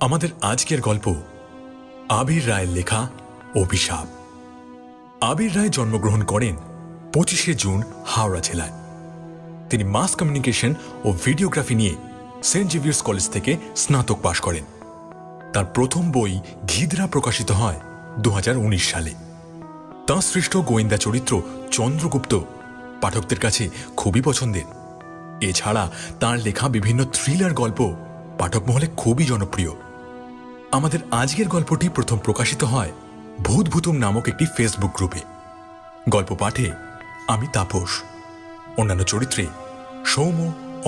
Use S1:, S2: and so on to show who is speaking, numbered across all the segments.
S1: আমাদের আজকের গল্প আবির রায়ের লেখা অভিশাপ। আবির রায় জন্মগ্রহণ করেন 25শে জুন হাওড়া জেলায়। তিনি মাস কমিউনিকেশন ও ভিডিওগ্রাফি নিয়ে সেন্ট জেভিয়ার্স কলেজ থেকে স্নাতক পাশ করেন। তার প্রথম বই ঘিদরা প্রকাশিত হয় 2019 সালে। তাঁর সৃষ্ট গোয়েন্দা চরিত্র চন্দ্রগুপ্ত পাঠকদের কাছে খুবই পছন্দের। এছাড়া তাঁর লেখা বিভিন্ন থ্রিলার গল্প পাঠক মহলে খুবই জনপ্রিয়। আমাদের আজকের গল্পটি প্রথম প্রকাশিত হয় ভূত ভূতুম নামক একটি ফেসবুক গ্রুপে। গল্প পাঠে আমি তাপস, অন্যান্য চরিত্রে সৌম্য,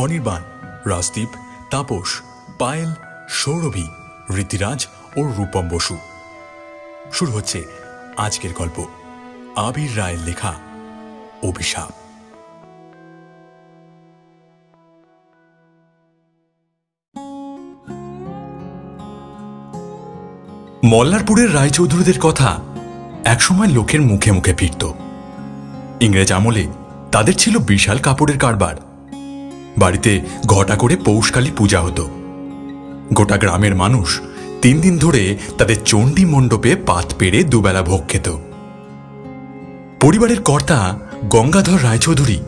S1: অনির্বাণ, রাজদীপ, তাপস, পায়েল, সৌরভী, ঋতিরাজ ও রূপম বসু। শুরু হচ্ছে আজকের গল্প আবির রায়ের লেখা অভিশাপ। মল্লারপুরের রায়চৌধুরীদের কথা একসময় লোকের মুখে মুখে ফিরত। ইংরেজ আমলে তাদের ছিল বিশাল কাপড়ের কারবার। বাড়িতে ঘটা করে পৌষকালী পূজা হতো। গোটা গ্রামের মানুষ 3 দিন ধরে তাদের চণ্ডী মণ্ডপে পাত পেড়ে দুবেলা ভোগ খেত। পরিবারের কর্তা গঙ্গাধর রায়চৌধুরী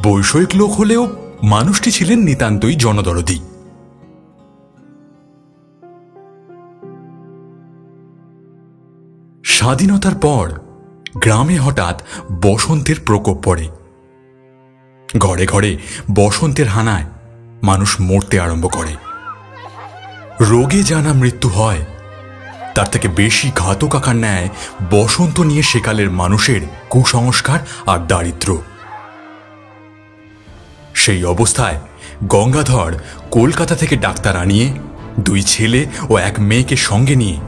S1: বৈষয়িক লোক হলেও মানুষটি ছিলেন নিতান্তই জনদরদী। স্বাধীনতার পর গ্রামে হঠাৎ বসন্তের প্রকোপ পড়ে। ঘরে ঘরে বসন্তের হানায় মানুষ মরতে আরম্ভ করে। রোগে জানা মৃত্যু হয়, তার থেকে বেশি ঘাতক আকার নেয় বসন্ত নিয়ে সেকালের মানুষের কুসংস্কার আর দারিদ্র। সেই অবস্থায় গঙ্গাধর কলকাতা থেকে ডাক্তার আনিয়ে 2 ছেলে ও 1 মেয়েকে সঙ্গে নিয়ে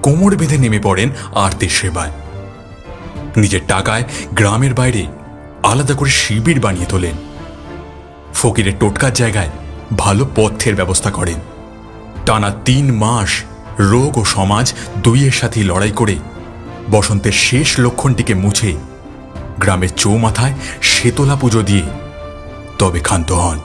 S1: কোমর বেঁধে নেমে পড়েন আরতির সেবায়। নিজের টাকায় গ্রামের বাইরে আলাদা করে শিবির বানিয়ে তোলেন। ফকিরের টোটকার জায়গায় ভালো পথ্যের ব্যবস্থা করেন। টানা 3 মাস রোগ ও সমাজ দুইয়ের সাথে লড়াই করে বসন্তের শেষ লক্ষণটিকে মুছে গ্রামের চৌমাথায় শেতলা পুজো দিয়ে তবে ক্ষান্ত হন।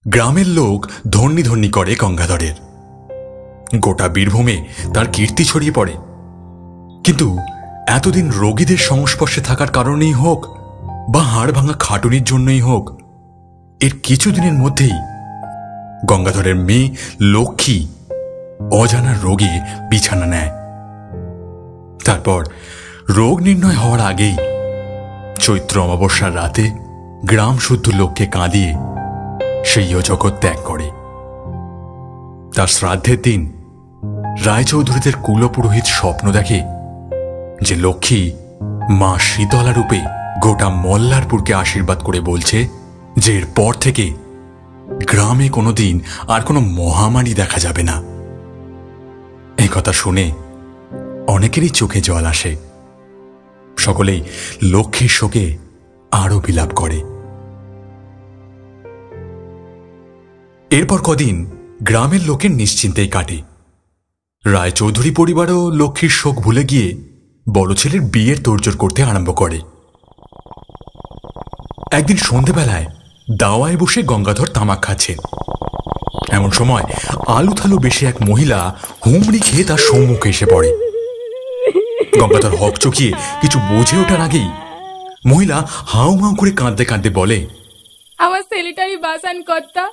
S1: গ্রামের লোক ধন্যি ধন্যি করে গঙ্গাধরের। গোটা বীরভূমে তার কীর্তি ছড়িয়ে পড়ে। কিন্তু এতদিন রোগীদের সংস্পর্শে থাকার কারণেই হোক বা হাড় ভাঙা খাটুনির জন্যই হোক, এর কিছুদিনের মধ্যেই গঙ্গাধরের মেয়ে লক্ষ্মী অজানা রোগে বিছানা নেয়। তারপর রোগ নির্ণয় হওয়ার আগেই চৈত্র অমাবস্যার রাতে গ্রাম শুদ্ধ লোককে কাঁদিয়ে সেই জগৎ ত্যাগ করে। তার শ্রাদ্ধের দিন রায়চৌধুরীদের কুলপুরোহিত স্বপ্ন দেখে যে লক্ষ্মী মা শীতলা রূপে গোটা মল্লারপুরকে আশীর্বাদ করে বলছে যে এরপর থেকে গ্রামে কোনোদিন আর কোনো মহামারী দেখা যাবে না। এই কথা শুনে অনেকেরই চোখে জল আসে। সকলেই লক্ষ্মীর শোকে আরো বিলাপ করে। এরপর কদিন গ্রামের লোকের নিশ্চিন্তেই কাটে। রায়চৌধুরী পরিবারও লক্ষ্মীর শোক ভুলে গিয়ে বড় ছেলের বিয়ের তোড়জোড় করতে আরম্ভ করে। একদিন সন্ধেবেলায় দাওয়ায় বসে গঙ্গাধর তামাক খাচ্ছেন। এমন সময় আলু থালু বেশে এক মহিলা হুমড়ি খেয়ে তার সম্মুখে এসে পড়ে। গঙ্গাধর হকচকিয়ে কিছু বুঝে ওঠার আগেই মহিলা হাউ মাউ করে কাঁদতে কাঁদতে বলে,
S2: আমার ছেলেটাই বাঁচান কর্তা,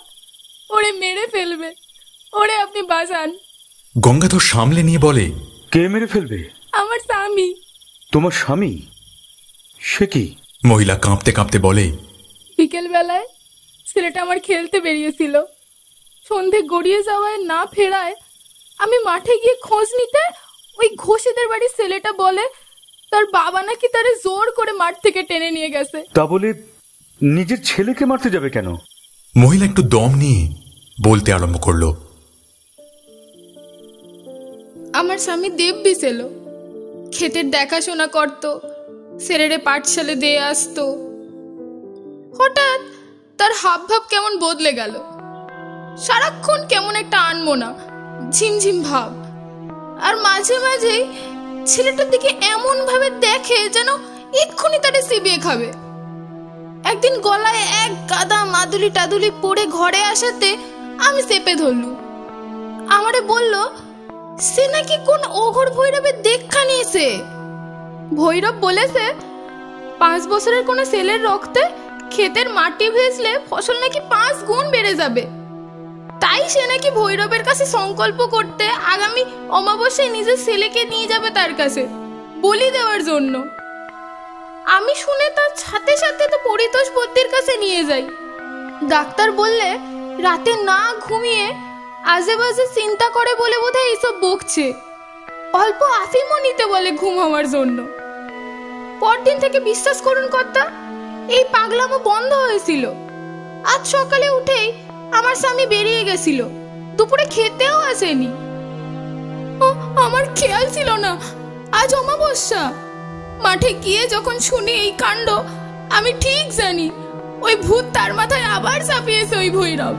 S2: ওরে মেরে ফেলবে, ওরে আপনি বাঁচান।
S1: গঙ্গাধর সামলে নিয়ে বলে,
S3: কে মেরে ফেলবে?
S2: আমার স্বামী।
S3: তোমার স্বামী? সে কি?
S1: মহিলা কাঁপতে কাঁপতে বলে,
S2: বিকেল বেলায় ছেলেটা আমার খেলতে বেরিয়েছিল। সন্ধে গড়িয়ে যাওয়ায় না ফেরায় আমি মাঠে গিয়ে খোঁজ নিতে ওই ঘোষেদের বাড়ির ছেলেটা বলে তার বাবা নাকি তারে জোর করে মাঠ থেকে টেনে নিয়ে গেছে।
S3: তা বলে নিজের ছেলেকে মারতে যাবে কেন?
S1: মহিলা একটু দম নিয়ে বলতে আরম্ভ করলো,
S2: আমার স্বামী দেববি ছিল, ক্ষেতের দেখাশোনা করত, ছেলেরে পাঠশালে দিয়ে আসতো। হঠাৎ তার হাব ভাব কেমন বদলে গেল। সারাক্ষণ কেমন একটা আনমনা ঝিমঝিম ভাব, আর মাঝে মাঝেই ছেলেটার দিকে এমন ভাবে দেখে যেন এক্ষুনি তারে চিবিয়ে খাবে। একদিন গলায় এক গাদা মাদুলি টাদুলি পরে ঘরে আসাতে আমি চেপে ধরলু। আমারে বলল সে নাকি কোন অঘোর ভৈরবের দেখা নিয়েছে। ভৈরব বলেছে 5 বছরের কোন ছেলের রক্তে ক্ষেতের মাটি ভেজলে ফসল নাকি 5 গুণ বেড়ে যাবে। তাই সে নাকি ভৈরবের কাছে সংকল্প করতে আগামী অমাবস্যায় নিজের ছেলেকে নিয়ে যাবে তার কাছে বলি দেওয়ার জন্য। আমি শুনে তার সাথে সাথে তো পরিতোষ বদ্যির কাছে নিয়ে যাই। ডাক্তার বললে রাতে না ঘুমিয়ে আজে বাজে চিন্তা করে বলে বোধহয় এইসব বকছে। অল্প আফিমও নিতে বলে ঘুম হওয়ার জন্য। পরদিন থেকে বিশ্বাস করুন কর্তা, এই পাগলামো বন্ধ হয়েছিল। আজ সকালে উঠেই আমার স্বামী বেরিয়ে গেছিল, দুপুরে খেতেও আসেনি। আমার খেয়াল ছিল না আজ অমাবস্যা। মাঠে গিয়ে যখন শুনি এই কাণ্ড, আমি ঠিক জানি ওই ভূত তার মাথায় আবার চাপিয়েছে ওই ভৈরব।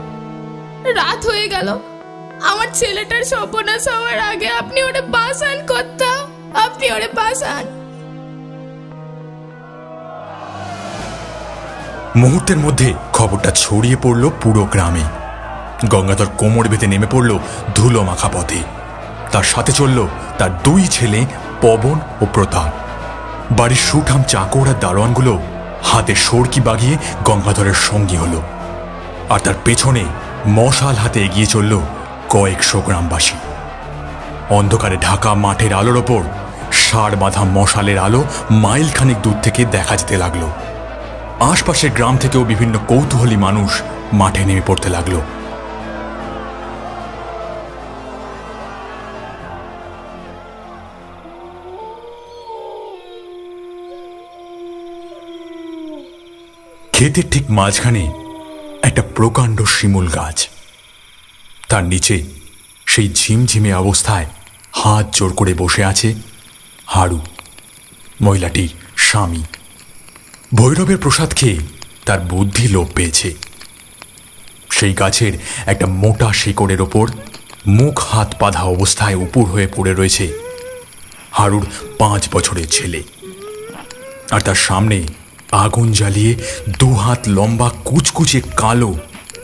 S2: রাত হয়ে গেল, আমার ছেলেটার সর্বনাশ হওয়ার আগে আপনি ওরে বাঁচান কর্তা, আপনি ওরে বাঁচান।
S1: মুহূর্তের মধ্যে খবরটা ছড়িয়ে পড়ল পুরো গ্রামে। গঙ্গাধর কোমর বেঁধে নেমে পড়ল ধুলো মাখা পথে। তার সাথে চলল তার 2 ছেলে পবন ও প্রতাপ। বাড়ির সুঠাম চাকর আর দারোয়ানগুলো হাতে সরকি বাগিয়ে গঙ্গাধরের সঙ্গী হলো। আর তার পেছনে মশাল হাতে এগিয়ে চলল কয়েকশো গ্রামবাসী। অন্ধকারে ঢাকা মাঠের আলোর ওপর ষাঁড় বাঁধা মশালের আলো মাইলখানিক দূর থেকে দেখা যেতে লাগলো। আশপাশের গ্রাম থেকেও বিভিন্ন কৌতূহলী মানুষ মাঠে নেমে পড়তে লাগলো। ক্ষেতের ঠিক মাঝখানে একটা প্রকাণ্ড শিমুল গাছ। তার নিচে সেই ঝিমঝিমে অবস্থায় হাত জোড় করে বসে আছে হারু, মহিলাটির স্বামী। ভৈরবের প্রসাদ খেয়ে তার বুদ্ধি লোপ পেয়েছে। সেই গাছের একটা মোটা শিকড়ের ওপর মুখ হাত বাঁধা অবস্থায় উপুর হয়ে পড়ে রয়েছে হারুর 5 বছরের ছেলে। আর তার সামনে আগুন জ্বালিয়ে 2 হাত লম্বা কুচকুচে কালো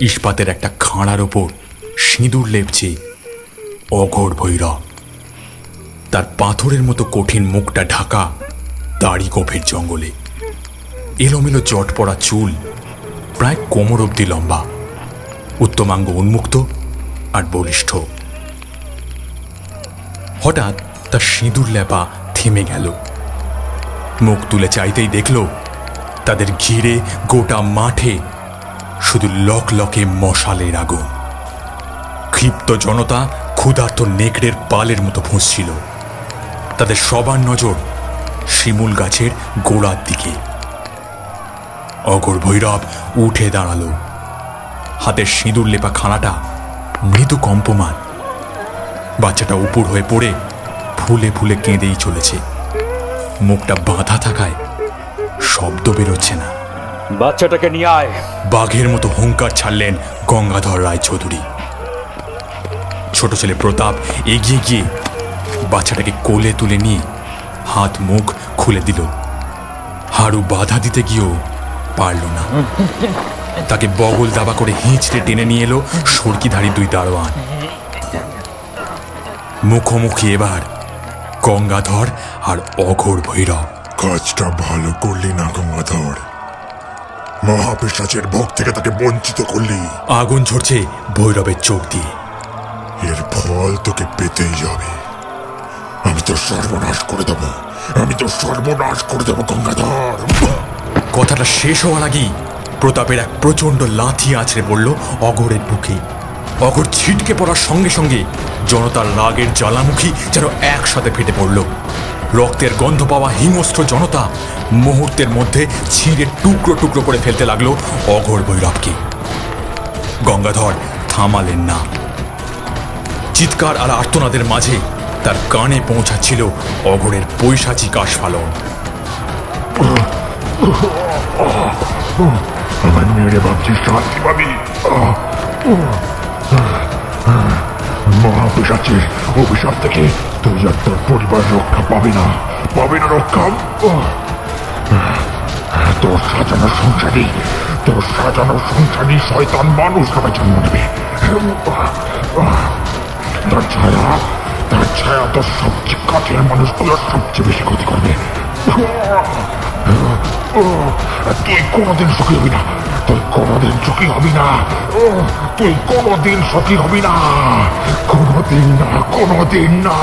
S1: ইস্পাতের একটা খাঁড়ার ওপর সিঁদুর লেপছে অঘোর ভৈরব। তার পাথরের মতো কঠিন মুখটা ঢাকা দাড়ি গোফের জঙ্গলে। এলোমেলো জট পড়া চুল প্রায় কোমর অবধি লম্বা, উত্তমাঙ্গ উন্মুক্ত আর বলিষ্ঠ। হঠাৎ তার সিঁদুর লেপা থেমে গেল। মুখ তুলে চাইতেই দেখল তাদের ঘিরে গোটা মাঠে শুধু লকলকে মশালের আগুন। ক্ষিপ্ত জনতা ক্ষুধার্ত নেকড়ের পালের মতো ফুঁসছিল। তাদের সবার নজর শিমুল গাছের গোড়ার দিকে। অঘোর ভৈরব উঠে দাঁড়ালো। হাতের সিঁদুর লেপা খানাটা মৃদু কম্পমান। বাচ্চাটা উপুর হয়ে পড়ে ফুলে ফুলে কেঁদেই চলেছে। মুখটা বাঁধা থাকায় শব্দ বেরোচ্ছে না।
S3: বাচ্চাটাকে নিয়ে আয়।
S1: বাঘের মতো হুঙ্কার ছাড়লেন গঙ্গাধর রায়চৌধুরী। ছোট ছেলে প্রতাপ এগিয়ে গিয়ে বাচ্চাটাকে কোলে তুলে নিয়ে হাত মুখ খুলে দিল। হারু বাধা দিতে গিয়েও পারল না। তাকে বগল দাবা করে হিঁচড়ে টেনে নিয়ে এলো সরকিধারী 2 দারোয়ান। মুখোমুখি এবার গঙ্গাধর আর অঘোর ভৈরব।
S4: কাজটা ভালো করলি না গঙ্গাধর, মহাপিশাচের ভোগ থেকে তাকে বঞ্চিত করলি।
S1: আগুন ঝরছে ভৈরবের চোখ দিয়ে।
S4: এর ফল তোকে পেতেই যাবে। আমি তো সর্বনাশ করে দেব, আমি তো সর্বনাশ করে দেব গঙ্গাধর।
S1: কথাটা শেষ হওয়ার আগেই প্রতাপের এক প্রচন্ড লাথি আছড়ে পড়ল অঘোরের বুকে। অঘোর ছিটকে পড়ার সঙ্গে সঙ্গে জনতার রাগের জ্বালামুখী যেন একসাথে ফেটে পড়ল। রক্তের গন্ধ পাওয়া হিংস্র জনতা মুহূর্তের মধ্যে ছিঁড়ে টুকরো টুকরো করে ফেলতে লাগলো অঘোর ভৈরবকে। গঙ্গাধর থামালেন না। চিৎকার আর আর্তনাদের মাঝে তার কানে পৌঁছাচ্ছিল অঘোরের পৈশাচিক আস্ফালন।
S4: আমার মেয়েরে ভাবছিস শান্তি পাবি? মহাপিশাচের অভিশাপ থেকে তুই আর তোর পরিবার রক্ষা পাবে না, পাবে না রক্ষা। তোর সাজানো সংসারী শয়তান মানুষ হবে জন্ম নেবে। তার ছায়া তোর সবচেয়ে কাছের মানুষগুলোর সবচেয়ে বেশি ক্ষতি করবে। তুই কোনোদিন সুখী হবি না, কোনোদিন না।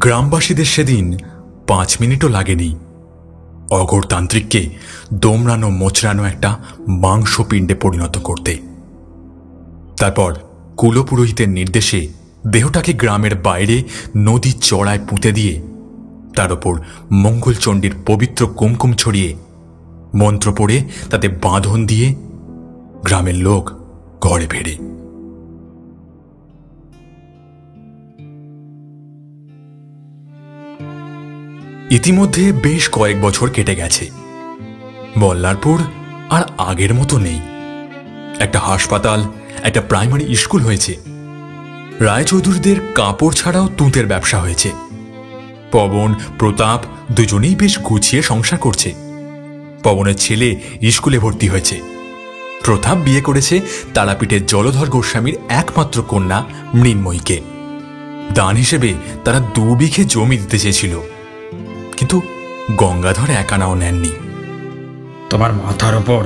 S1: গ্রামবাসীদের সেদিন 5 মিনিটও লাগেনি অঘোরতান্ত্রিককে দোমড়ানো মোচড়ানো একটা মাংসপিণ্ডে পরিণত করতে। তারপর কুলপুরোহিতের নির্দেশে দেহটাকে গ্রামের বাইরে নদীর চড়ায় পুঁতে দিয়ে তার ওপর মঙ্গলচণ্ডীর পবিত্র কুমকুম ছড়িয়ে মন্ত্র পড়ে তাতে বাঁধন দিয়ে গ্রামের লোক ঘরে ফেরে। ইতিমধ্যে বেশ কয়েক বছর কেটে গেছে। বল্লারপুর আর আগের মতো নেই। একটা হাসপাতাল, একটা প্রাইমারি স্কুল হয়েছে। রায়চৌধুরীদের কাপড় ছাড়াও তুঁতের ব্যবসা হয়েছে। পবন, প্রতাপ দুজনেই বেশ গুছিয়ে সংসার করছে। পবনের ছেলে স্কুলে ভর্তি হয়েছে। প্রতাপ বিয়ে করেছে তারাপীঠের জলধর গোস্বামীর একমাত্র কন্যা মৃন্ময়ীকে। দান হিসেবে তারা 2 বিঘে জমি দিতে চেয়েছিল, কিন্তু গঙ্গাধর একানাও নেননি।
S5: তোমার মাথার ওপর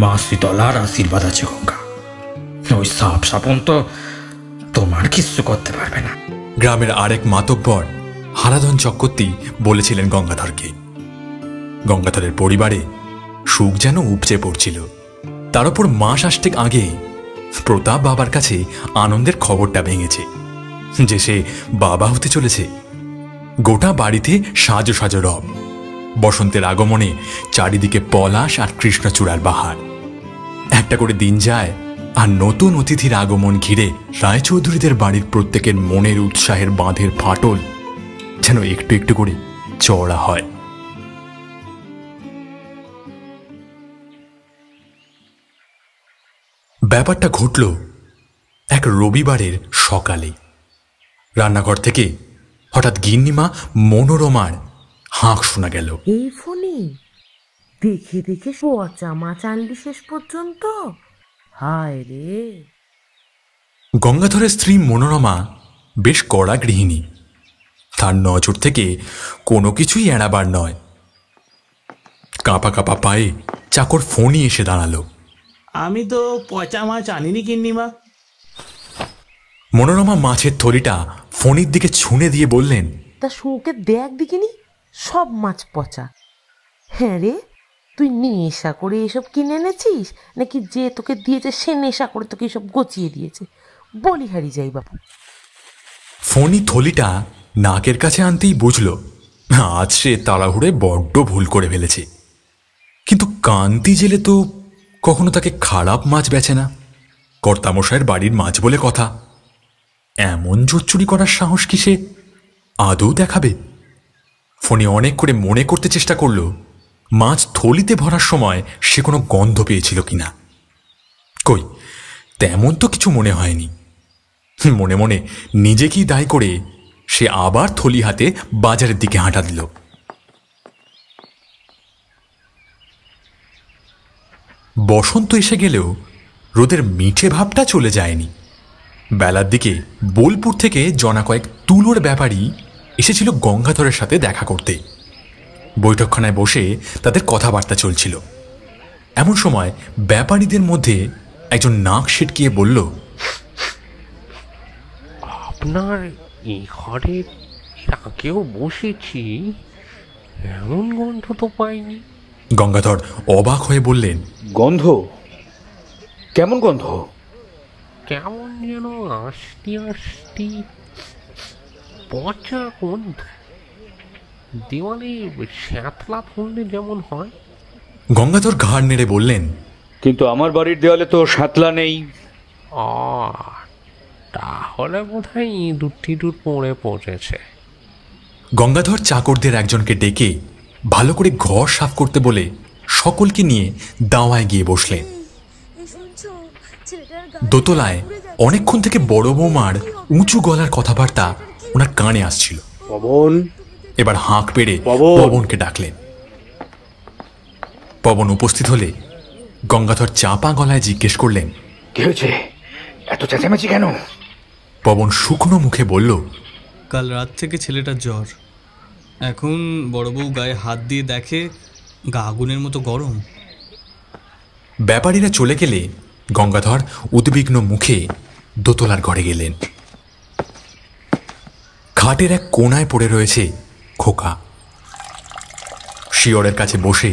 S5: মা শীতলার আশীর্বাদ আছে গঙ্গা, ওই সাপ সাপন তো তোমার কিচ্ছু করতে পারবে না।
S1: গ্রামের আরেক মাতব্বর হারাধন চক্রবর্তী বলেছিলেন গঙ্গাধরকে। গঙ্গাধরের পরিবারে সুখ যেন উপচে পড়ছিল। তার উপর মাস 8 আগে প্রতাপ বাবার কাছে আনন্দের খবরটা ভেঙেছে যে সে বাবা হতে চলেছে। গোটা বাড়িতে সাজো সাজো রব। বসন্তের আগমনে চারিদিকে পলাশ আর কৃষ্ণচূড়ার বাহার। একটা করে দিন যায় আর নতুন অতিথির আগমন ঘিরে রায়চৌধুরীদের বাড়ির প্রত্যেকের মনের উৎসাহের বাঁধের ফাটল যেন একটু একটু করে চওড়া হয়। ব্যাপারটা ঘটল এক রবিবারের সকালে। রান্নাঘর থেকে হঠাৎ গিন্নিমা মনোরমার হাঁক শোনা গেল।
S6: এই ফোনে দেখে দেখে পচা মাছ আনলি শেষ পর্যন্ত? হায় রে!
S1: গঙ্গাধরের স্ত্রী মনোরমা বেশ কড়া গৃহিণী। তার নজর থেকে কোনো কিছুই এড়াবার নয়। কাঁপা কাঁপা পায়ে চাকর ফোনই এসে দাঁড়ালো।
S7: আমি তো পচা মাছ আনিনি গিন্নিমা।
S1: মনোরমা মাছের থলিটা ফোনের দিকে ছুঁড়ে দিয়ে বললেন,
S6: তা শুঁকে দেখ দেখিনি, সব মাছ পচা। হ্যাঁ রে, তুই নেশা করে এসব কিনে এনেছিস নাকি যে তোকে দিয়েছে সে নেশা করে তোকে এসব গচিয়ে দিয়েছে? বলিহারি যাই বাপু।
S1: ফোনই থলিটা নাকের কাছে আনতেই বুঝল আজ সে তাড়াহুড়ে বড্ড ভুল করে ফেলেছে। কিন্তু কান্তি জেলে তো কখনো তাকে খারাপ মাছ বেচে না। কর্তামশায়ের বাড়ির মাছ বলে কথা। এমন জোচ্চুরি করার সাহস কি সে আদৌ দেখাবে? ফোনে অনেক করে মনে করতে চেষ্টা করল মাছ থলিতে ভরার সময় সে কোনো গন্ধ পেয়েছিল কিনা। কই, তেমন তো কিছু মনে হয়নি। মনে মনে নিজেকেই দায়ী করে সে আবার থলি হাতে বাজারের দিকে হাঁটা দিল। বসন্ত এসে গেলেও রোদের মিঠে ভাবটা চলে যায়নি। বেলার দিকে বোলপুর থেকে জনা কয়েক তুলোর ব্যাপারী এসেছিল গঙ্গাধরের সাথে দেখা করতে। বৈঠকখানায় বসে তাদের কথাবার্তা চলছিল। এমন সময় ব্যাপারীদের মধ্যে একজন নাক সিটকিয়ে বলল,
S8: আপনার এই ঘরে আগেও বসেছি, এমন গন্ধ তো পাইনি।
S1: গঙ্গাধর অবাক হয়ে বললেন,
S3: গন্ধ? কেমন গন্ধ?
S8: কেমন যেন আস্তে আস্তে পচা গন্ধ, দেওয়ালে শ্যাতলা ফুললে যেমন হয়।
S1: গঙ্গাধর ঘাড় নেড়ে বললেন,
S3: কিন্তু আমার বাড়ির দেওয়ালে তো শ্যাতলা নেই।
S8: তাহলে বোধহয় ইঁদুর টিঁদুর পড়ে পচেছে।
S1: গঙ্গাধর চাকরদের একজনকে ডেকে ভালো করে ঘর সাফ করতে বলে সকলকে নিয়ে দাওয়ায় গিয়ে বসলেন। দোতলায় অনেকক্ষণ থেকে বড় বৌমার উঁচু গলার কথাবার্তা ওনার কানে আসছিল।
S3: পবন,
S1: এবার হাঁক পেড়ে পবনকে ডাকলেন। পবন উপস্থিত হলে গঙ্গাধর চাপা গলায় জিজ্ঞেস করলেন,
S3: কি হয়েছে? এত চেঁচামেচি কেন?
S1: পবন শুকনো মুখে বলল,
S9: কাল রাত থেকে ছেলেটার জ্বর। এখন বড় বউ গায়ে হাত দিয়ে দেখে গা আগুনের মতো গরম।
S1: ব্যাপারীরা চলে গেলে গঙ্গাধর উদ্বিগ্ন মুখে দোতলার ঘরে গেলেন। খাটের এক কোনায় পড়ে রয়েছে খোকা। শিয়রের কাছে বসে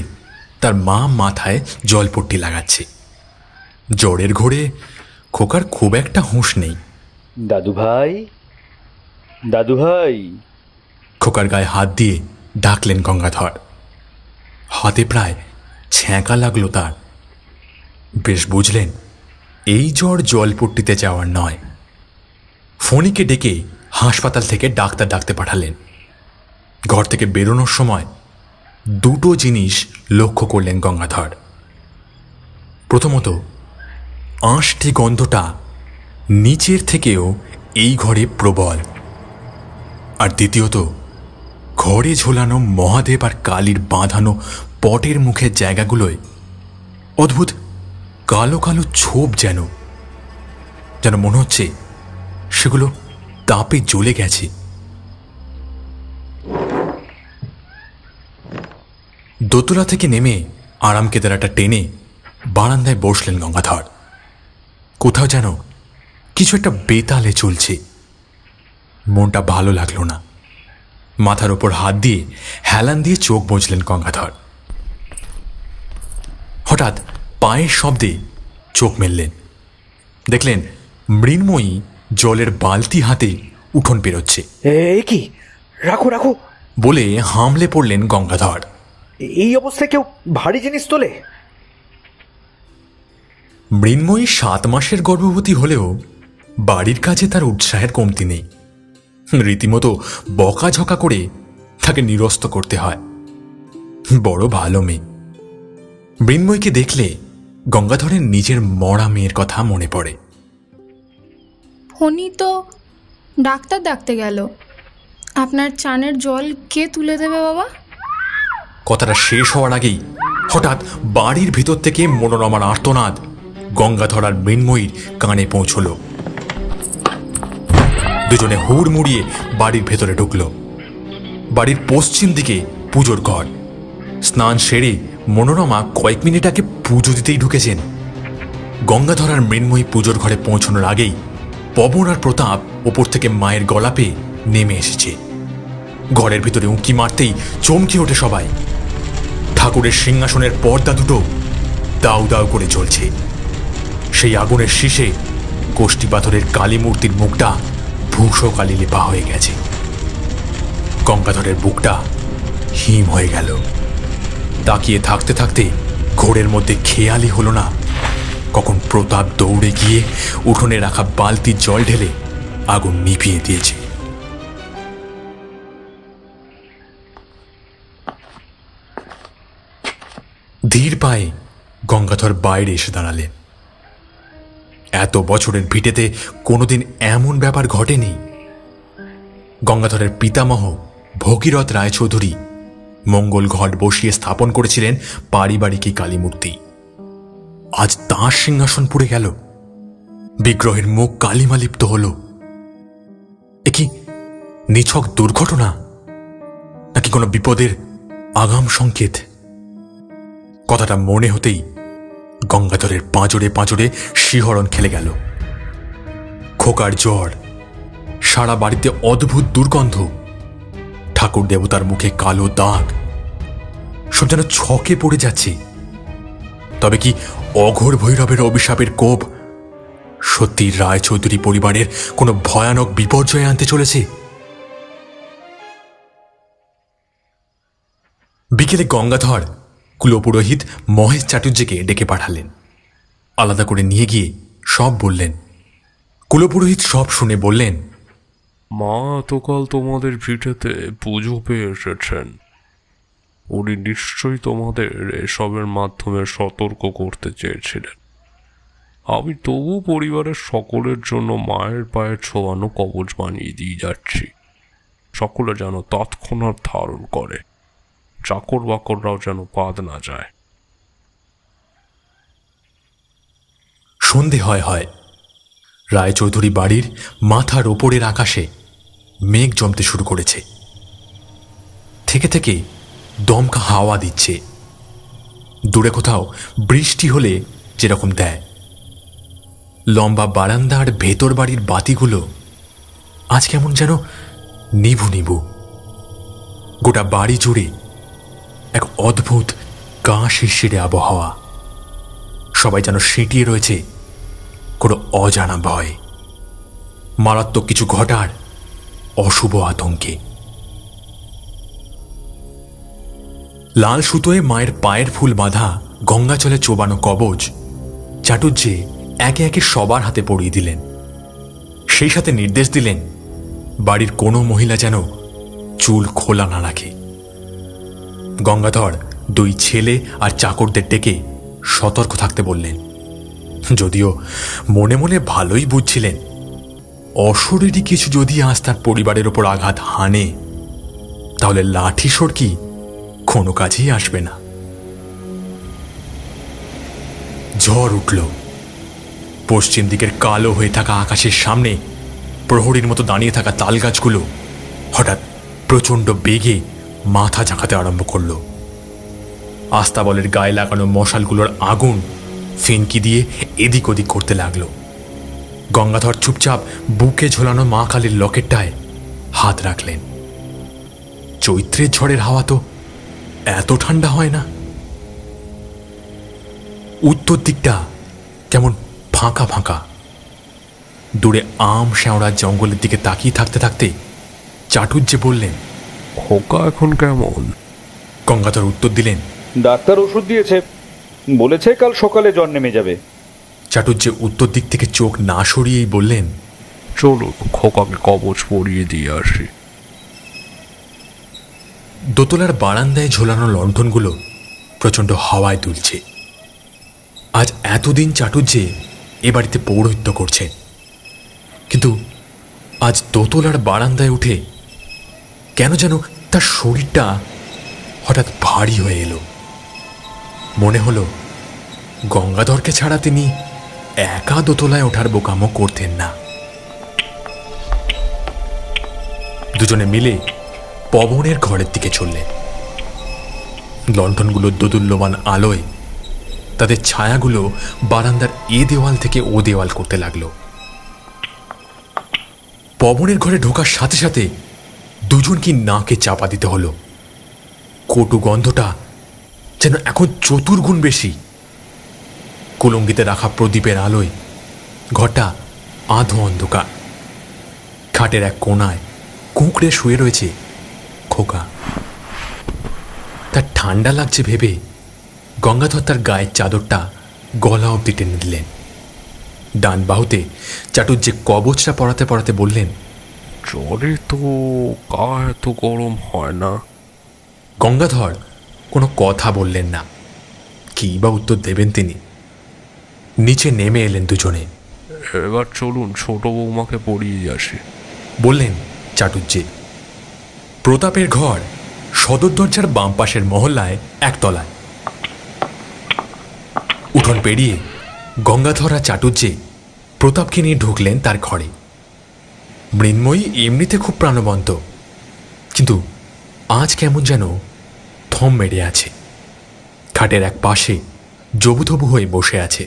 S1: তার মা মাথায় জলপট্টি লাগাচ্ছে। জ্বরের ঘোরে খোকার খুব একটা হুঁশ নেই।
S3: দাদু ভাই, দাদু ভাই।
S1: খোকার গায়ে হাত দিয়ে ডাকলেন গঙ্গাধর। হাতে প্রায় ছ্যাঁকা লাগলো তার। বেশ বুঝলেন এই জ্বর জলপট্টিতে যাওয়ার নয়। ফণিকে ডেকে হাসপাতাল থেকে ডাক্তার ডাকতে পাঠালেন। ঘর থেকে বেরোনোর সময় দুটো জিনিস লক্ষ্য করলেন গঙ্গাধর। প্রথমত, আঁশটি গন্ধটা নিচের থেকেও এই ঘরে প্রবল। আর দ্বিতীয়ত, ঘরে ঝোলানো মহাদেব আর কালীর বাঁধানো পটের মুখের জায়গাগুলোয় অদ্ভুত কালো কালো ছোপ, যেন মনে হচ্ছে সেগুলো তাপে জ্বলে গেছে। দোতলা থেকে নেমে আরাম কেদারাটা টেনে বারান্দায় বসলেন গঙ্গাধর। কোথাও যেন কিছু একটা বেতালে চলছে। মনটা ভালো লাগলো না। মাথার ওপর হাত দিয়ে হেলান দিয়ে চোখ বুঝলেন গঙ্গাধর। হঠাৎ পায়ের শব্দে চোখ মেললেন। দেখলেন মৃন্ময়ী জলের বালতি হাতে উঠোন পেরোচ্ছে।
S3: এ কি? রাখো রাখো
S1: বলে হামলে পড়লেন গঙ্গাধর।
S3: এই অবস্থায় কেউ ভারী জিনিস তোলে?
S1: মৃন্ময়ী 7 মাসের গর্ভবতী হলেও বাড়ির কাজে তার উৎসাহের কমতি নেই। রীতিমতো বকাঝকা করে তাকে নিরস্ত করতে হয়। বড় ভালো মেয়ে। মৃন্ময়ীকে দেখলে গঙ্গাধরের নিজের মরা মেয়ের কথা মনে পড়ে।
S2: ফণি তো ডাক্তার ডাকতে গেল। আপনার চানের জল কে তুলে দেবে বাবা?
S1: কথাটা শেষ হওয়ার আগেই হঠাৎ বাড়ির ভিতর থেকে মনোরমার আর্তনাদ গঙ্গাধর আর মৃন্ময়ীর কানে পৌঁছল। দুজনে হুড় মুড়িয়ে বাড়ির ভেতরে ঢুকল। বাড়ির পশ্চিম দিকে পুজোর ঘর। স্নান সেরে মনোরমা কয়েক মিনিট আগে পুজো দিতেই ঢুকেছেন। গঙ্গাধর আর মৃন্ময়ী পুজোর ঘরে পৌঁছানোর আগেই পবন আর প্রতাপ ওপর থেকে মায়ের গলা পেয়ে নেমে এসেছে। ঘরের ভিতরে উঁকি মারতেই চমকে ওঠে সবাই। ঠাকুরের সিংহাসনের পর্দা দুটো দাউ দাউ করে জ্বলছে। সেই আগুনের শীষে কোষ্ঠী পাথরের কালী মূর্তির মুখটা ভূষো কালি লেপা হয়ে গেছে। গঙ্গাধরের বুকটা হিম হয়ে গেল। তাকিয়ে থাকতে থাকতে ঘোরের মধ্যে খেয়ালই হলো না কখন প্রতাপ দৌড়ে গিয়ে উঠোনে রাখা বালতির জল ঢেলে আগুন নিভিয়ে দিয়েছে। ধীর পায়ে গঙ্গাধর বাইরে এসে দাঁড়ালেন। এত বছরের ভিটেতে কোনোদিন এমন ব্যাপার ঘটেনি। গঙ্গাধরের পিতামহ ভগীরথ রায়চৌধুরী মঙ্গল ঘট বসিয়ে স্থাপন করেছিলেন পারিবারিক কালী মূর্তি। আজ তাঁর সিংহাসন পুড়ে গেল। বিগ্রহের মুখ কালিমালিপ্ত হল। এ কি নিছক দুর্ঘটনা নাকি কোনো বিপদের আগাম সংকেত? কথাটা মনে হতেই গঙ্গাধরের পাঁজরে পাঁজরে শিহরণ খেলে গেল। খোকার জ্বর, সারা বাড়িতে অদ্ভুত দুর্গন্ধ, ঠাকুর দেবতার মুখে কালো দাগ, সব যেন ছকে পড়ে যাচ্ছে। তবে কি অঘোর ভৈরবের অভিশাপের কোপ সত্যি রায়চৌধুরী পরিবারের কোনো ভয়ানক বিপর্যয় আনতে চলেছে? বিকেলে গঙ্গাধর কুলপুরোহিত মহেশ চাটুর্যকে ডেকে পাঠালেন। আলাদা করে নিয়ে গিয়ে সব বললেন। কুলপুরোহিত সব শুনে বললেন,
S8: মা এতকাল তোমাদের ভিটেতে পুজো পেয়ে এসেছেন। উনি নিশ্চয়ই তোমাদের এসবের মাধ্যমে সতর্ক করতে চেয়েছিলেন। আমি তবু পরিবারের সকলের জন্য মায়ের পায়ে ছোঁয়ানো কবচ বানিয়ে দিয়ে যাচ্ছি। সকলে যেন তৎক্ষণাৎ ধারণ করে, চাকর বাকররাও যেন বাদ না যায়।
S1: সন্ধে হয় রায়চৌধুরী বাড়ির মাথার ওপরের আকাশে মেঘ জমতে শুরু করেছে। থেকে থেকে দমকা হাওয়া দিচ্ছে। দূরে কোথাও বৃষ্টি হলে যেরকম দেয়। লম্বা বারান্দার ভেতর বাড়ির বাতিগুলো আজ কেমন যেন নিভু নিভু। গোটা বাড়ি জুড়ে এক অদ্ভুত গা শিরশিরে আবহাওয়া। সবাই যেন সিঁটিয়ে রয়েছে কোনো অজানা ভয়, মারাত্মক কিছু ঘটার অশুভ আতঙ্কে। লাল সুতোয় মায়ের পায়ের ফুল বাঁধা গঙ্গাচলে চোবানো কবচ চাটুজ্জে একে একে সবার হাতে পরিয়ে দিলেন। সেই সাথে নির্দেশ দিলেন বাড়ির কোনো মহিলা যেন চুল খোলা না রাখে। গঙ্গাধর দুই ছেলে আর চাকরদের ডেকে সতর্ক থাকতে বললেন, যদিও মনে মনে ভালোই বুঝছিলেন অশরীরী কিছু যদি আজ তার পরিবারের ওপর আঘাত হানে তাহলে লাঠি সড়কি কোনো কাজেই আসবে না। ঝড় উঠল। পশ্চিম দিকের কালো হয়ে থাকা আকাশের সামনে প্রহরীর মতো দাঁড়িয়ে থাকা তালগাছগুলো হঠাৎ প্রচণ্ড বেগে মাথা ঝাঁকাতে আরম্ভ করল। আস্তাবলের গায়ে লাগানো মশালগুলোর আগুন ফিনকি দিয়ে এদিক ওদিক করতে লাগল। গঙ্গাধর চুপচাপ বুকে ঝোলানো মা কালীর লকেটটায় হাত রাখলেন। চৈত্রের ঝড়ের হাওয়া তো এত ঠান্ডা হয় না। উত্তর দিকটা কেমন ফাঁকা ফাঁকা। দূরে আম শ্যাওড়ার জঙ্গলের দিকে তাকিয়ে থাকতে থাকতে চাটুজ্জে বললেন,
S8: খোকা এখন কেমন?
S1: গঙ্গাধর উত্তর দিলেন,
S3: ডাক্তার ওষুধ দিয়েছে, বলেছে কাল সকালে জ্বর নেমে যাবে।
S1: চাটুজ্জে উত্তর দিক থেকে চোখ না সরিয়েই বললেন,
S8: চলুন খোকাকে কবচ পরিয়ে দিয়ে আসি।
S1: দোতলার বারান্দায় ঝোলানো লণ্ঠনগুলো প্রচণ্ড হাওয়ায় দুলছে। আজ এতদিন চাটুজ্জে এ বাড়িতে পৌরোহিত্য করছেন, কিন্তু আজ দোতলার বারান্দায় উঠে কেন যেন তার শরীরটা হঠাৎ ভারী হয়ে এলো। মনে হলো গঙ্গাধরকে ছাড়া তিনি একা দোতলায় ওঠার বোকামো করতেন না। দুজনে মিলে পবনের ঘরের দিকে চললেন। লণ্ঠনগুলোর দোদুল্যমান আলোয় তাদের ছায়াগুলো বারান্দার এ দেওয়াল থেকে ও দেওয়াল করতে লাগলো। পবনের ঘরে ঢোকার সাথে সাথে দুজনকে নাকে চাপা দিতে হলো। কটু গন্ধটা যেন এখন চতুর্গুণ বেশি। কুলঙ্গিতে রাখা প্রদীপের আলোয় ঘরটা আধো অন্ধকার। খাটের এক কোণায় কুঁকড়ে শুয়ে রয়েছে খোকা। তার ঠান্ডা লাগছে ভেবে গঙ্গাধর তার গায়ের চাদরটা গলা অবধি টেনে দিলেন। ডান বাহুতে চাটুজ্জে কবচটা পরাতে পরাতে বললেন,
S8: জ্বরে তো গা এত গরম হয় না।
S1: গঙ্গাধর কোনো কথা বললেন না। কি বা উত্তর দেবেন তিনি। নিচে নেমে এলেন দুজনে।
S8: এবার চলুন ছোট বৌমাকে পরিয়ে আসি,
S1: বললেন চাটুজ্জে। প্রতাপের ঘর সদর দরজার বাম পাশের মহল্লায় একতলায়। উঠোন পেরিয়ে গঙ্গাধর আর চাটুজ্জে প্রতাপকে নিয়ে ঢুকলেন তার ঘরে। মৃন্ময়ী এমনিতে খুব প্রাণবন্ত, কিন্তু আজ কেমন যেন থম মেরে আছে। খাটের এক পাশে জবুথবু হয়ে বসে আছে।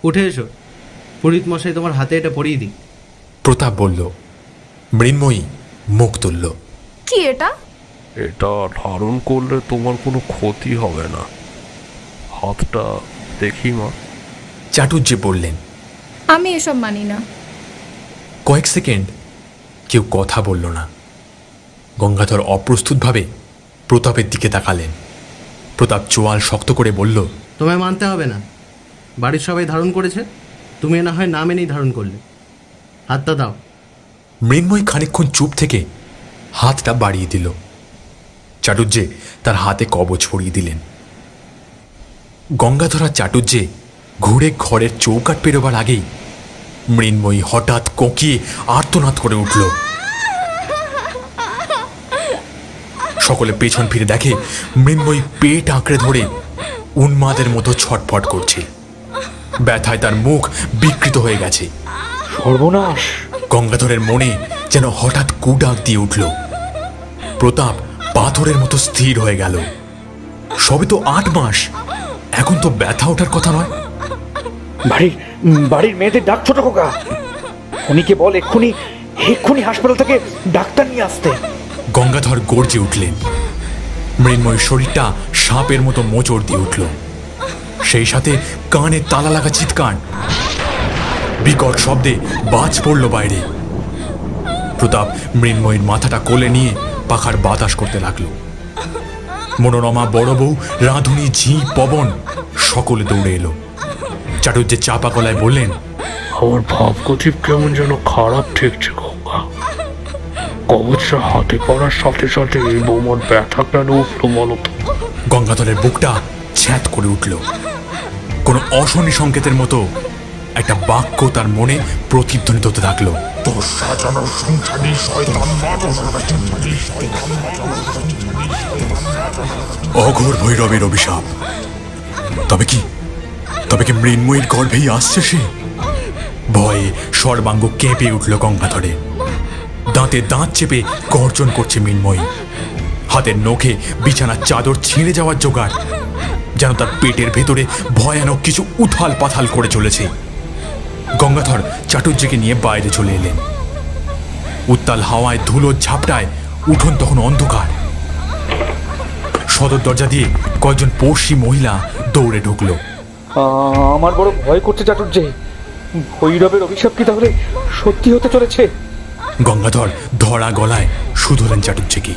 S10: উঠে এসো, পুরোহিত মশাই তোমার হাতে এটা পরিয়ে দিই।
S1: প্রতাপ বলল। মৃন্ময়ী মুখ তুলল।
S2: কি এটা?
S8: এটা ধারণ করলে তোমার কোনো ক্ষতি হবে না। হাতটা দেখি মা।
S1: চাটুজ্জে বললেন।
S2: আমি এসব মানি না।
S1: কয়েক সেকেন্ড কেউ কথা বলল না। গঙ্গাধর অপ্রস্তুতভাবে প্রতাপের দিকে তাকালেন। প্রতাপ চোয়াল শক্ত করে বলল,
S10: তোমায় মানতে হবে না। বাড়ির সবাই ধারণ করেছে, তুমি না হয় না মেনেই ধারণ করলে। হাতটা দাও।
S1: মৃন্ময়ী খানিকক্ষণ চুপ থেকে হাতটা বাড়িয়ে দিল। চাটুজ্জে তার হাতে কবচ পরিয়ে দিলেন। গঙ্গাধর আর চাটুজ্জে ঘুরে ঘরের চৌকাঠ পেরোবার আগেই মৃন্ময়ী হঠাৎ কোঁকিয়ে আর্তনাদ করে উঠল। সকলে পেছন ফিরে দেখে মৃন্ময়ী পেট আঁকড়ে ধরে উন্মাদের মতো ছটফট করছে। ব্যথায় তার মুখ বিকৃত হয়ে গেছে।
S3: সর্বনাশ!
S1: গঙ্গাধরের মনে যেন হঠাৎ কুডাক দিয়ে উঠল। প্রতাপ পাথরের মতো স্থির হয়ে গেল। সবে তো 8 মাস, এখন তো ব্যথা ওঠার কথা নয়।
S3: বাড়ির মেয়েদের ডাক ছোট খোকা, উনিকে বল এক্ষুনি হাসপাতাল থেকে ডাক্তার নিয়ে আসতে।
S1: গঙ্গাধর গর্জে উঠলেন। মৃন্ময়ের শরীরটা সাপের মতো মোচড় দিয়ে উঠল। সেই সাথে কানে তালা লাগা চিৎকার, বিকট শব্দে বাজ পড়ল বাইরে। প্রতাপ মৃন্ময়ের মাথাটা কোলে নিয়ে পাখার বাতাস করতে লাগল। মনোরমা, বড় বউ, রাঁধুনি, ঝি, পবন সকলে দৌড়ে এলো। চাটুর্যে চাপা গলায় বললেন,
S8: আমার ভাবগতিক কেমন যেন খারাপ ঠেকছে গঙ্গা। কবচটা হাতে পড়ার সাথে সাথে এই বৌমার ব্যথা কেন উঠলো বলো তো?
S1: গঙ্গাধরের বুকটা ছ্যাঁত করে উঠল। কোনো অশনি সংকেতের মতো একটা বাক্য তার মনে প্রতিধ্বনিত হতে থাকলো।
S4: তোর সাজানো সংসারী শয়তান মানুষ,
S1: অঘোর ভৈরবের অভিশাপ। তবে কি মৃন্ময়ীর গর্ভেই আসছে সে? ভয়ে সর্বাঙ্গ কেঁপে উঠল গঙ্গাধরে। দাঁতে দাঁত চেপে গর্জন করছে মৃন্ময়ী। হাতের নখে বিছানার চাদর ছিঁড়ে যাওয়ার জোগাড়, যেন তার পেটের ভেতরে ভয়ানক কিছু উথাল পাথাল করে চলেছে। গঙ্গাধর চাটুর্যকে নিয়ে বাইরে চলে এলেন। উত্তাল হাওয়ায় ধুলো ঝাপটায় উঠোন তখন অন্ধকার। সদর দরজা দিয়ে কয়েকজন পড়শি মহিলা দৌড়ে ঢুকলো।
S3: আমার বড় ভয় করছে চাটুর্যে, ভৈরবের অভিশাপ কি তাহলে সত্যি হতে চলেছে?
S1: গঙ্গাধর ধরা গলায় শুধলেন চাটুর্যকে।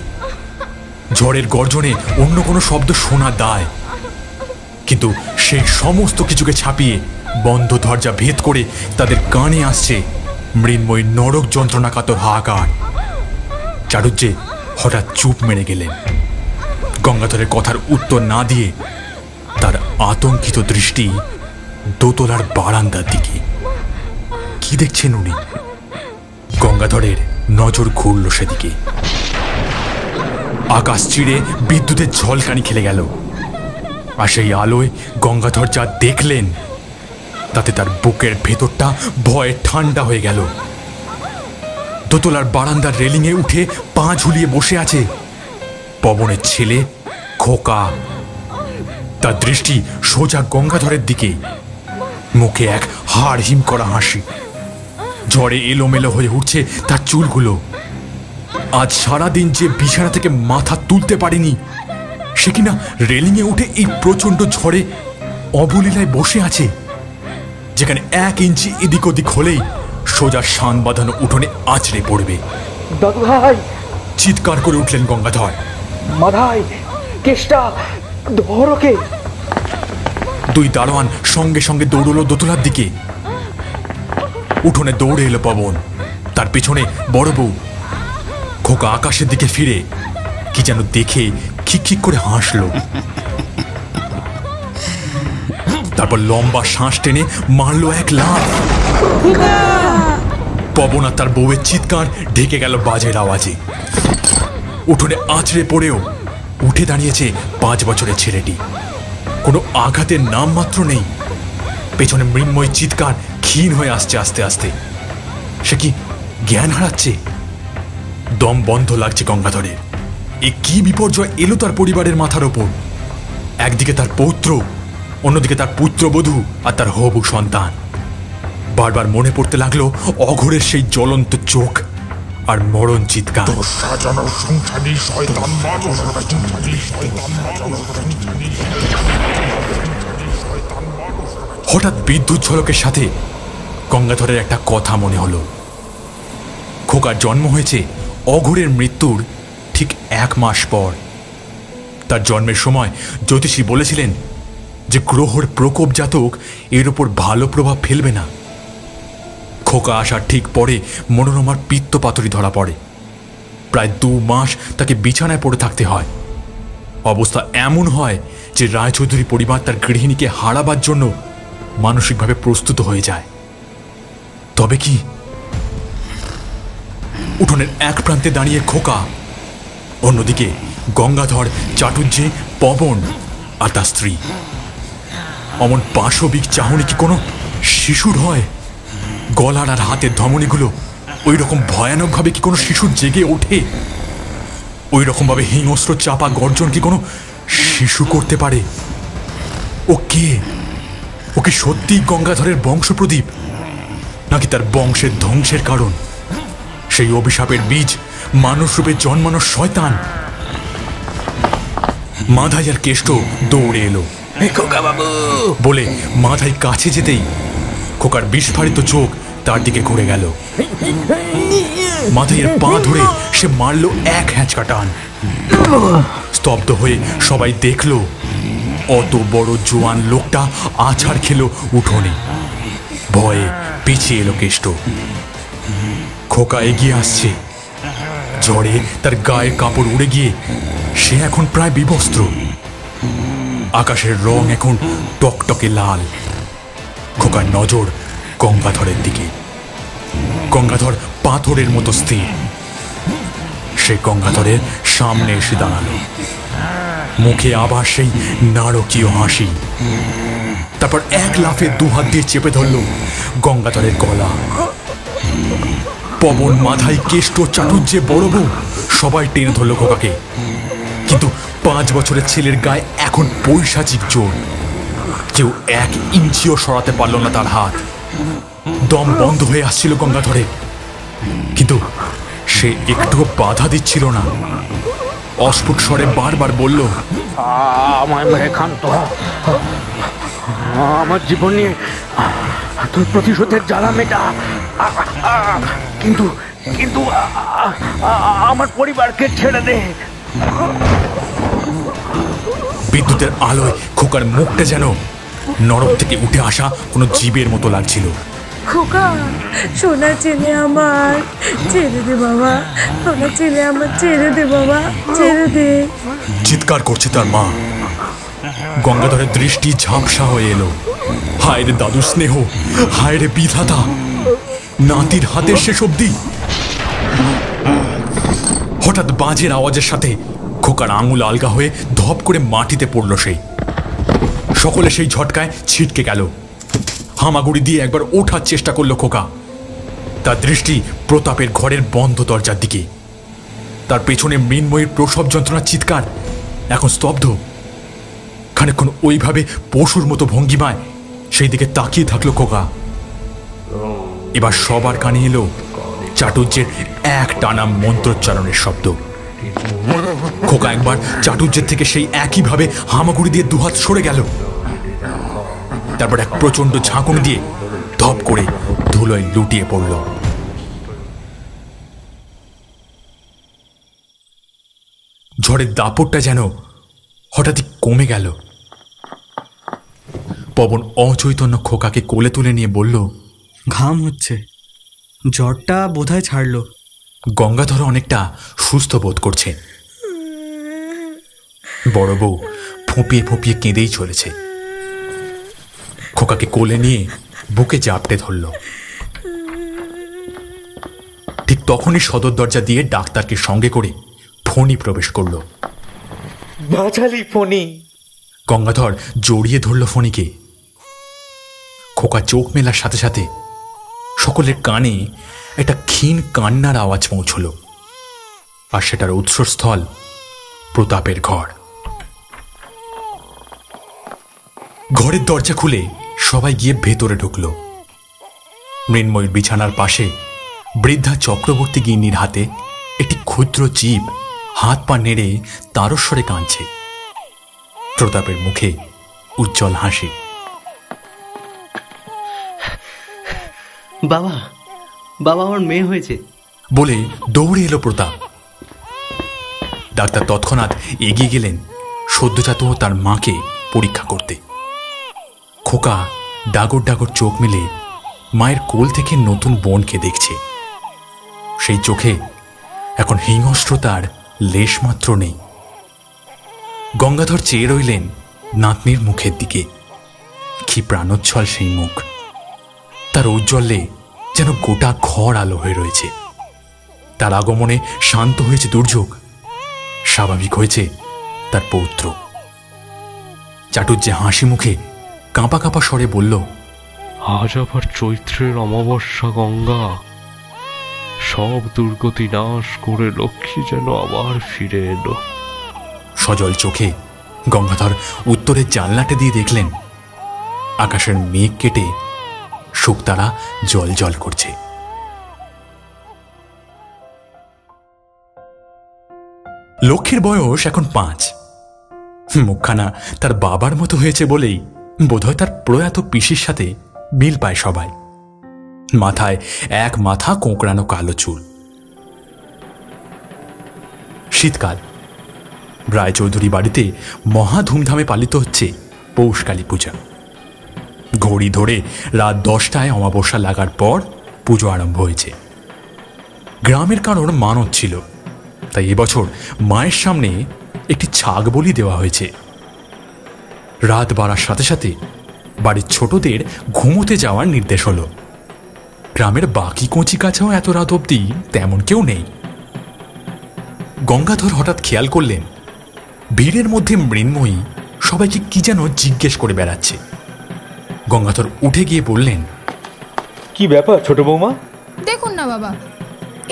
S1: ঝড়ের গর্জনে অন্য কোনো শব্দ শোনা দায়, কিন্তু সেই সমস্ত কিছুকে ছাপিয়ে বন্ধ দরজা ভেদ করে তাদের কানে আসছে মৃন্ময়ীর নরক যন্ত্রণাকাতর হাহাকার। চাটুর্যে হঠাৎ চুপ মেরে গেলেন। গঙ্গাধরের কথার উত্তর না দিয়ে তার আতঙ্কিত দৃষ্টি দোতলার বারান্দার দিকে। কি দেখছেন উনি? গঙ্গাধরের নজর ঘুরল সেদিকে। আকাশ চিড়ে বিদ্যুতের ঝলকানি খেলে গেল, আর সেই আলোয় গঙ্গাধর যা দেখলেন তাতে তার বুকের ভেতরটা ভয়ে ঠান্ডা হয়ে গেল। দোতলার বারান্দার রেলিংয়ে উঠে পা ঝুলিয়ে বসে আছে পবনের ছেলে খোকা। তার দৃষ্টি সোজা গঙ্গাধরের দিকে, মুখে এক হাড় হিম করা হাসি। ঝড়ে এলোমেলো হয়ে উঠছে তার চুলগুলো। আজ সারাদিন যে বিছানা থেকে মাথা তুলতে পারেনি, সে কিনা রেলিংয়ে উঠে এই প্রচন্ড ঝড়ে অবলীলায় বসে আছে, যেখানে 1 ইঞ্চি এদিক ওদিক হলেই সোজা শান বাঁধানো উঠোনে আছড়ে পড়বে।
S3: দাদু ভাই!
S1: চিৎকার করে উঠলেন গঙ্গাধর।
S3: মাধাই, কেষ্টা, ধরোকে!
S1: 2 দারোয়ান সঙ্গে সঙ্গে দৌড়লো দোতলার দিকে। উঠোনে দৌড়ে এলো পবন, তার পেছনে বড় বউ। খোকা আকাশের দিকে ফিরে কি যেন দেখে খিক করে হাসলো। তারপর লম্বা শ্বাস টেনে মারলো এক লাফ। পবন আর তার বউয়ের চিৎকার ঢেকে গেল বাজের আওয়াজে। উঠোনে আছড়ে পড়েও উঠে দাঁড়িয়েছে 5 বছরের ছেলেটি। কোনো আঘাতের নাম মাত্র নেই। পেছনে মৃন্ময় চিৎকার ক্ষীণ হয়ে আসছে আস্তে আস্তে। সে কি জ্ঞান হারাচ্ছে? দম বন্ধ লাগছে গঙ্গাধরের। এ কি বিপর্যয় এলো তার পরিবারের মাথার ওপর। একদিকে তার পৌত্র, অন্যদিকে তার পুত্রবধূ আর তার হবু সন্তান। বারবার মনে পড়তে লাগলো অঘোরের সেই জ্বলন্ত চোখ আর মরণ চিৎকার। হঠাৎ বিদ্যুৎ ঝলকের সাথে গঙ্গাধরের একটা কথা মনে হলো। খোকার জন্ম হয়েছে অঘোরের মৃত্যুর ঠিক 1 মাস পর। তার জন্মের সময় জ্যোতিষী বলেছিলেন যে গ্রহর প্রকোপ জাতক এর উপর ভালো প্রভাব ফেলবে না। খোকা আসার ঠিক পরে মনোরমার পিত্তপাথরি ধরা পড়ে। প্রায় 2 মাস তাকে বিছানায় পড়ে থাকতে হয়। অবস্থা এমন হয় যে রায়চৌধুরী পরিবার তার গৃহিণীকে হারাবার জন্য মানসিকভাবে প্রস্তুত হয়ে যায়। তবে কি? উঠোনের এক প্রান্তে দাঁড়িয়ে খোকা, অন্যদিকে গঙ্গাধর, চাটুজ্জে, পবন আর তার স্ত্রী। অমন পাশবিক চাহনি কি কোনো শিশুর হয়? গলার আর হাতের ধমনীগুলো ওই রকম ভয়ানকভাবে কি কোনো শিশুর জেগে ওঠে? ওই রকমভাবে হিংস্র চাপা গর্জন কি কোনো শিশু করতে পারে? ও কে? ও কি সত্যি গঙ্গাধরের বংশপ্রদীপ, নাকি তার বংশের ধ্বংসের কারণ? সেই অভিশাপের বীজ মানুষ রূপে জন্মানো শয়তান। মাধাই আর কেষ্ট দৌড়ে এলো। খোকা বাবু বলে মাধাই কাছে যেতেই খোকার বিস্ফারিত চোখ তার দিকে ঘুরে গেল। মাধাইয়ের পা ধরে সে মারল এক হ্যাঁচকা টান। স্তব্ধ হয়ে সবাই দেখল অত বড় জোয়ান লোকটা আছাড় খেলো উঠোনে। ভয়ে পিছিয়ে এলো কেষ্ট। খোকা এগিয়ে আসছে। ঝড়ে তার গায়ের কাপড় উড়ে গিয়ে সে এখন প্রায় বিবস্ত্র। আকাশের রং এখন টকটকে লাল। খোকার নজর গঙ্গাধরের দিকে। গঙ্গাধর পাথরের মতো স্থির। সে গঙ্গাধরের সামনে এসে দাঁড়ালো। মুখে আবার সেই নারকীয় হাসি। তারপর এক লাফে দুহাত দিয়ে চেপে ধরল গঙ্গাধরের গলা। পবন, মাধাই, কেষ্ট, চাটুজ্জে, বড় বউ সবাই টেনে ধরল খোকাকে। কিন্তু 5 বছরের ছেলের গায়ে এখন পৈশাচিক জোর। কেউ 1 ইঞ্চিও সরাতে পারল না তার হাত। দম বন্ধ হয়ে আসছিল গঙ্গাধরে, কিন্তু সে একটুও বাধা দিচ্ছিল না। অস্ফুট স্বরে বারবার বলল,
S3: আমায় মেরে ক্ষান্ত, আমার জীবন নিয়ে তোর প্রতিশোধের জ্বালা মেটা, কিন্তু কিন্তু আমার পরিবারকে ছেড়ে দে।
S1: বিদ্যুতের আলোয় খোকার মুখটা যেন নরক থেকে উঠে আসা কোনো জীবের মতো লাগছিল।
S11: খোকা, সোনা ছেলে আমার, ছেড়ে দে বাবা, সোনা ছেলে আমার, ছেড়ে দে বাবা, ছেড়ে দে।
S1: চিৎকার করছে তার মা। গঙ্গাধরের দৃষ্টি ঝাপসা হয়ে এলো। হায় রে দাদু স্নেহ, হায় রে বিধাতা, নাতির হাতের শেষ অব্দি। হঠাৎ বাজের আওয়াজের সাথে খোকার আঙুল আলগা হয়ে ধপ করে মাটিতে পড়ল সে। সকলে সেই ঝটকায় ছিটকে গেল। হামাগুড়ি দিয়ে একবার ওঠার চেষ্টা করলো খোকা। তার দৃষ্টি প্রতাপের ঘরের বন্ধ দরজার দিকে। তার পেছনে মৃন্ময়ীর প্রসব যন্ত্রণার চিৎকার এখন স্তব্ধ। খানিকক্ষণ ওইভাবে পশুর মতো ভঙ্গিমায় সেই দিকে তাকিয়ে থাকলো খোকা। এবার সবার কানে এলো চাটুজ্জের এক টানা মন্ত্রোচ্চারণের শব্দ। খোকা একবার চাটুজ্জের থেকে সেই একইভাবে হামাগুড়ি দিয়ে দুহাত সরে গেল। তারপর এক প্রচন্ড ঝাঁকুনি দিয়ে ধপ করে ধুলোয় লুটিয়ে পড়ল। ঝড়ের দাপটটা যেন হঠাৎই কমে গেল। পবন অচৈতন্য খোকাকে কোলে তুলে নিয়ে বলল,
S9: ঘাম হচ্ছে, জ্বরটা বোধহয় ছাড়লো।
S1: গঙ্গাধর অনেকটা সুস্থ বোধ করছে। বড় বউ ফুঁপিয়ে ফুঁপিয়ে কেঁদেই চলেছে। খোকাকে কোলে নিয়ে বুকে জাপটে ধরল। ঠিক তখনই সদর দরজা দিয়ে ডাক্তারকে সঙ্গে করে ফণি প্রবেশ করল।
S3: বাঁচালি ফণি।
S1: গঙ্গাধর জড়িয়ে ধরল ফণিকে। খোকা চোখ মেলার সাথে সাথে সকলের কানে একটা ক্ষীণ কান্নার আওয়াজ পৌঁছল। আর সেটার উৎসস্থল প্রতাপের ঘর। ঘরের দরজা খুলে সবাই গিয়ে ভেতরে ঢুকল। মৃন্ময়ীর বিছানার পাশে বৃদ্ধা চক্রবর্তী গিন্নির হাতে একটি ক্ষুদ্র জীব হাত পা নেড়ে তারস্বরে কাঁদছে। প্রতাপের মুখে উজ্জ্বল হাসি।
S10: বাবা, বাবা আমার মেয়ে হয়েছে
S1: বলে দৌড়ে এলো প্রতাপ। ডাক্তার তৎক্ষণাৎ এগিয়ে গেলেন সদ্যজাত তার মাকে পরীক্ষা করতে। খোকা ডাগর ডাগর চোখ মেলে মায়ের কোল থেকে নতুন বোনকে দেখছে। সেই চোখে এখন হিংস্রতার লেশমাত্র নেই। গঙ্গাধর চেয়ে রইলেন নাতনির মুখের দিকে। কি প্রাণোচ্ছল সেই মুখ, তার ঔজ্জ্বল্যে যেন গোটা ঘর আলো হয়ে রয়েছে। তার আগমনে শান্ত হয়েছে দুর্যোগ, স্বাভাবিক হয়েছে তার পৌত্র। চাটুজ্জে হাসি মুখে কাঁপা কাঁপা স্বরে বলল,
S8: আজ আবার চৈত্রের অমাবস্যা গঙ্গা, সব দুর্গতি নাশ করে লক্ষ্মী যেন আবার ফিরে এলো।
S1: সজল চোখে গঙ্গাধর উত্তরের জানলাটে দিয়ে দেখলেন আকাশের মেঘ কেটে শুকতারা জল জল করছে। লক্ষ্মীর বয়স এখন 5। মুখখানা তার বাবার মতো হয়েছে বলেই বোধহয় তার প্রয়াত পিসির সাথে মিল পায় সবাই। মাথায় এক মাথা কোঁকড়ানো কালো চুল। শীতকাল, রায়চৌধুরী বাড়িতে মহা ধুমধামে পালিত হচ্ছে পৌষ কালী পূজা। ঘড়ি ধরে রাত 10টায় অমাবস্যা লাগার পর পুজো আরম্ভ হয়েছে। গ্রামের কারোর মানত ছিল, তাই এবছর মায়ের সামনে একটি ছাগ বলি দেওয়া হয়েছে। রাত বাড়ার সাথে সাথে বাড়ির ছোটদের ঘুমোতে যাওয়ার নির্দেশ হলো। গ্রামের বাকি কচি কাছেও এত রাত অবধি তেমন কেউ নেই। গঙ্গাধর হঠাৎ খেয়াল করলেন ভিড়ের মধ্যে মৃন্ময়ী সবাইকে কি যেন জিজ্ঞেস করে বেড়াচ্ছে। গঙ্গাধর উঠে গিয়ে বললেন,
S3: কি ব্যাপার ছোট বৌমা?
S2: দেখুন না বাবা,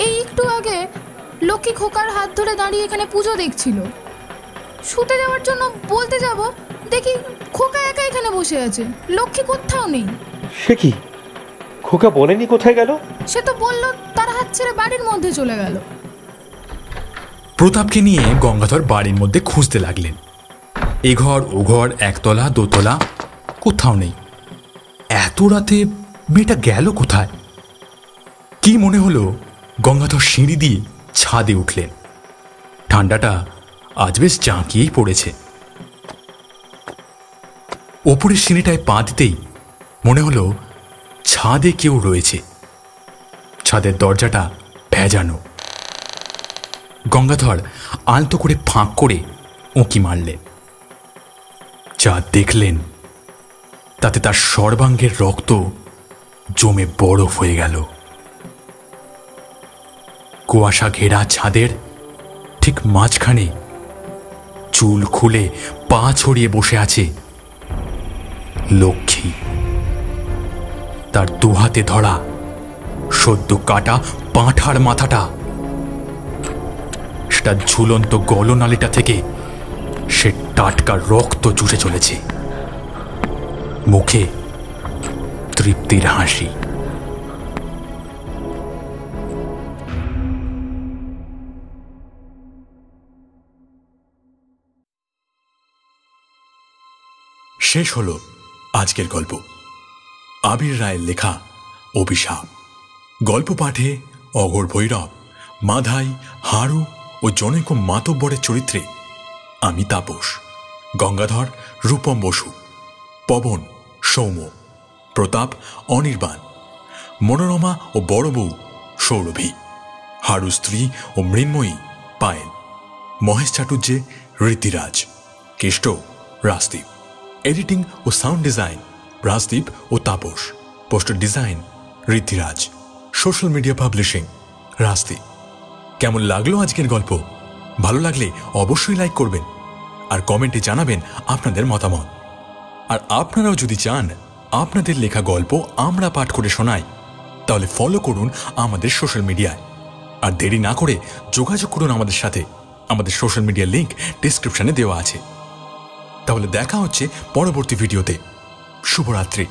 S2: এই একটু আগে লক্ষ্মী খোকার হাত ধরে দাঁড়িয়ে এখানে পুজো দেখছিল। শুতে যাওয়ার জন্য বলতে যাব, দেখি খোকা একা এখানে বসে আছে, লক্ষ্মী কোথাও নেই।
S3: সে কি, খোকা বলেনি কোথায় গেল?
S2: সে তো বলল তার হাত ছেড়ে বাড়ির মধ্যে চলে গেল।
S1: প্রতাপকে নিয়ে গঙ্গাধর বাড়ির মধ্যে খুঁজতে লাগলেন। এ ঘর ও ঘর, একতলা দোতলা, কোথাও নেই। এত রাতে মেয়েটা গেল কোথায়? কি মনে হলো গঙ্গাধর সিঁড়ি দিয়ে ছাদে উঠলেন। ঠান্ডাটা আজ বেশ জাঁকিয়েই পড়েছে। ওপরের সিঁড়িটায় পা দিতেই মনে হলো ছাদে কেউ রয়েছে। ছাদের দরজাটা ভেজানো। গঙ্গাধর আলতো করে ফাঁক করে উঁকি মারলেন। যা দেখলেন তাতে তার সর্বাঙ্গের রক্ত জমে বরফ হয়ে গেল। কুয়াশা ঘেরা ছাদের ঠিক মাঝখানে চুল খুলে পা ছড়িয়ে বসে আছে লক্ষ্মী। তার দুহাতে ধরা সদ্য কাটা পাঁঠার মাথাটা, সেটা ঝুলন্ত গলনালীটা থেকে সে টাটকা রক্ত চুষে চলেছে। মুখে তৃপ্তির হাসি। শেষ হলো আজকের গল্প। আবির রায়ের লেখা অভিশাপ। গল্প পাঠে অঘোর ভৈরব, মাধাই, হারু ও জনৈক মাতব্বরের চরিত্রে আমি তাপস, গঙ্গাধর রূপম বসু, পবন সৌম্য, প্রতাপ অনির্বাণ, মনোরমা ও বড় বউ সৌরভী, হারু স্ত্রী ও মৃন্ময়ী পায়েল, মহেশ চাটুর্যে ঋদ্ধিরাজ, কেষ্ট রাজদীপ। এডিটিং ও সাউন্ড ডিজাইন রাজদীপ ও Tapas. Poster design Riddhiraj. Social media publishing Rajdeep. কেমন লাগলো আজকের গল্প? ভালো লাগলে অবশ্যই লাইক করবেন আর কমেন্টে জানাবেন আপনাদের মতামত। আর আপনারাও যদি চান আপনাদের লেখা গল্প আমরা পাঠ করে শোনাই, তাহলে ফলো করুন আমাদের সোশ্যাল মিডিয়ায়। আর দেরি না করে যোগাযোগ করুন আমাদের সাথে। আমাদের সোশ্যাল মিডিয়ার লিংক ডেসক্রিপশনে দেওয়া আছে। তাহলে দেখা হচ্ছে পরবর্তী ভিডিওতে। শুভরাত্রি।